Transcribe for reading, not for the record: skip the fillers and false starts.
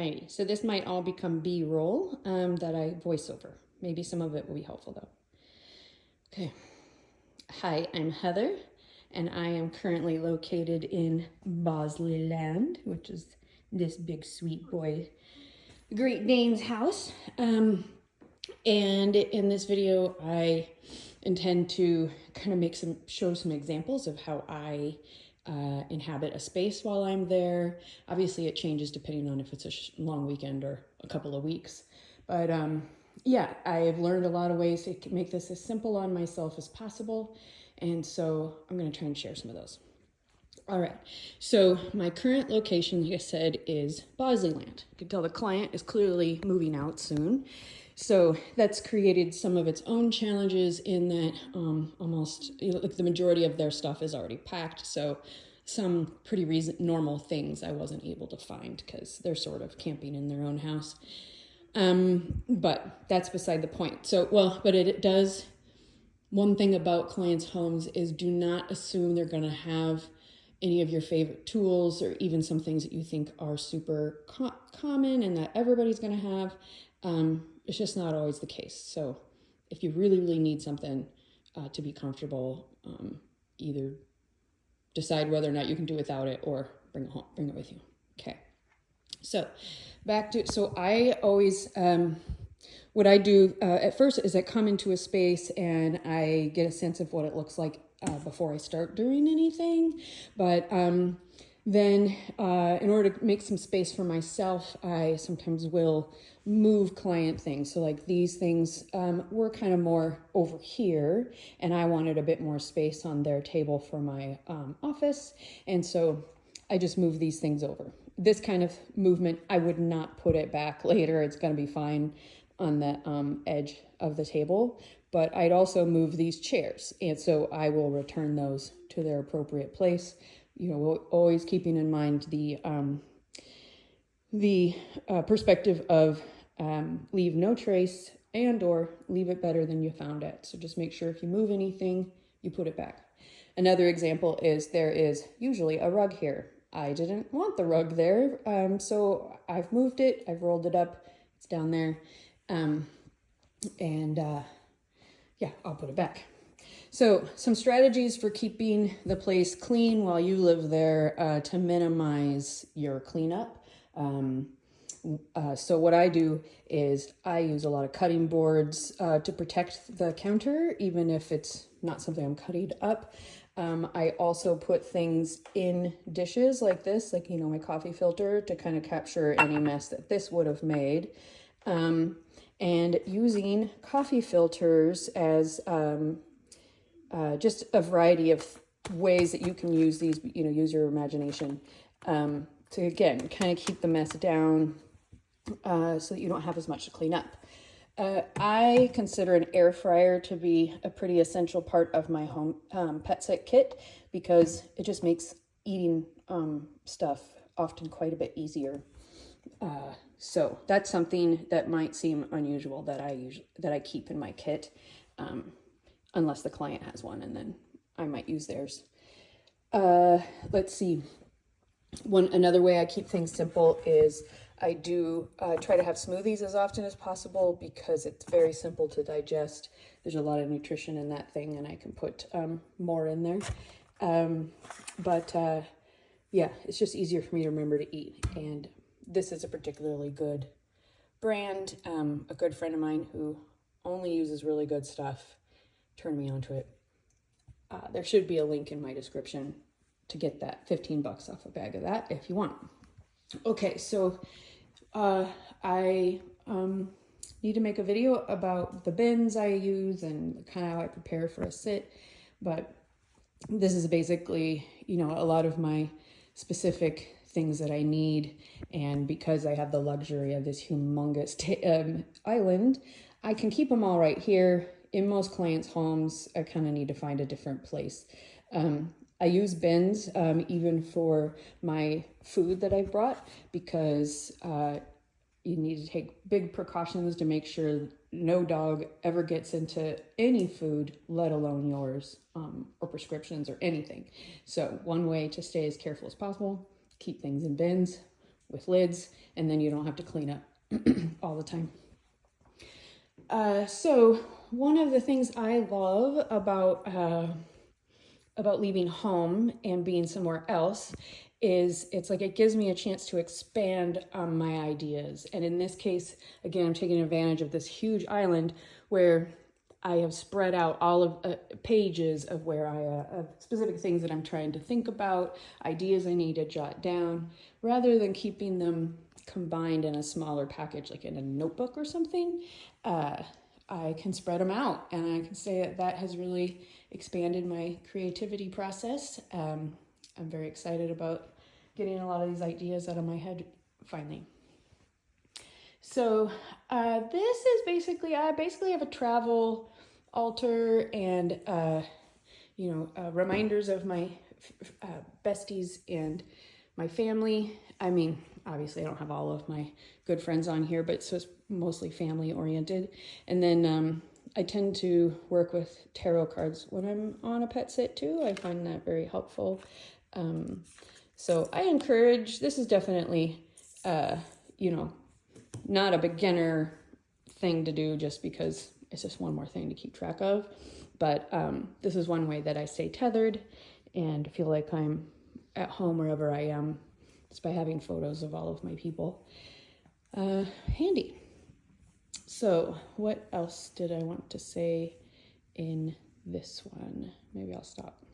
Alrighty, so this might all become B-roll that I voice over. Maybe some of it will be helpful though. Okay. Hi, I'm Heather, and I am currently located in Bosley Land, which is this big sweet boy, Great Dane's house. And in this video, I intend to kind of show some examples of how I inhabit a space while I'm there. Obviously, it changes depending on if it's a long weekend or a couple of weeks. But yeah, I've learned a lot of ways to make this as simple on myself as possible. And so I'm going to try and share some of those. All right, so my current location, like I said, is Bosley Land. You can tell the client is clearly moving out soon. So that's created some of its own challenges in that almost like the majority of their stuff is already packed. So some pretty normal things I wasn't able to find because they're sort of camping in their own house. But that's beside the point. So, but it does, one thing about clients' homes is do not assume they're going to have any of your favorite tools or even some things that you think are super common and that everybody's going to have. It's just not always the case. So if you really, really need something to be comfortable, either decide whether or not you can do without it or bring it home, bring it with you. Okay. So I always, what I do at first is I come into a space and I get a sense of what it looks like before I start doing anything. But then in order to make some space for myself, I sometimes will move client things. So like these things were kind of more over here and I wanted a bit more space on their table for my office. And so I just move these things over. This kind of movement, I would not put it back later. It's going to be fine on the edge of the table, but I'd also move these chairs. And so I will return those to their appropriate place. You know, always keeping in mind the perspective of leave no trace and or leave it better than you found it. So just make sure if you move anything, you put it back. Another example is there is usually a rug here. I didn't want the rug there, so I've moved it, I've rolled it up, it's down there, yeah, I'll put it back. So some strategies for keeping the place clean while you live there to minimize your cleanup. So what I do is I use a lot of cutting boards to protect the counter, even if it's not something I'm cutting up. I also put things in dishes like this, like, you know, my coffee filter to kind of capture any mess that this would have made. And using coffee filters as just a variety of ways that you can use these, you know, use your imagination to, again, kind of keep the mess down so that you don't have as much to clean up. I consider an air fryer to be a pretty essential part of my home pet sit kit because it just makes eating stuff often quite a bit easier. So that's something that might seem unusual that I keep in my kit, unless the client has one, and then I might use theirs. Let's see. Another way I keep things simple is I do try to have smoothies as often as possible because it's very simple to digest. There's a lot of nutrition in that thing and I can put more in there. Yeah, it's just easier for me to remember to eat. And this is a particularly good brand. A good friend of mine who only uses really good stuff turned me onto it. There should be a link in my description to get that $15 off a bag of that if you want. Okay, so I need to make a video about the bins I use and kind of how I prepare for a sit, but this is basically, you know, a lot of my specific things that I need, and because I have the luxury of this humongous island, I can keep them all right here. In most clients' homes, I kind of need to find a different place. I use bins even for my food that I've brought because you need to take big precautions to make sure no dog ever gets into any food, let alone yours, or prescriptions or anything. So one way to stay as careful as possible, keep things in bins. with lids, and then you don't have to clean up all the time. So one of the things I love about leaving home and being somewhere else is it's like it gives me a chance to expand on my ideas. And in this case, again, I'm taking advantage of this huge island where I have spread out all of pages of where of specific things that I'm trying to think about, ideas I need to jot down, rather than keeping them combined in a smaller package, like in a notebook or something. I can spread them out, and I can say that that has really expanded my creativity process. I'm very excited about getting a lot of these ideas out of my head finally. So this is I basically have a travel altar and reminders of my besties and my family. I mean, obviously I don't have all of my good friends on here, but so it's mostly family oriented. And then I tend to work with tarot cards when I'm on a pet sit too. I find that very helpful. So I encourage, this is definitely, not a beginner thing to do just because it's just one more thing to keep track of. But this is one way that I stay tethered and feel like I'm at home wherever I am, just by having photos of all of my people handy. So what else did I want to say in this one? Maybe I'll stop.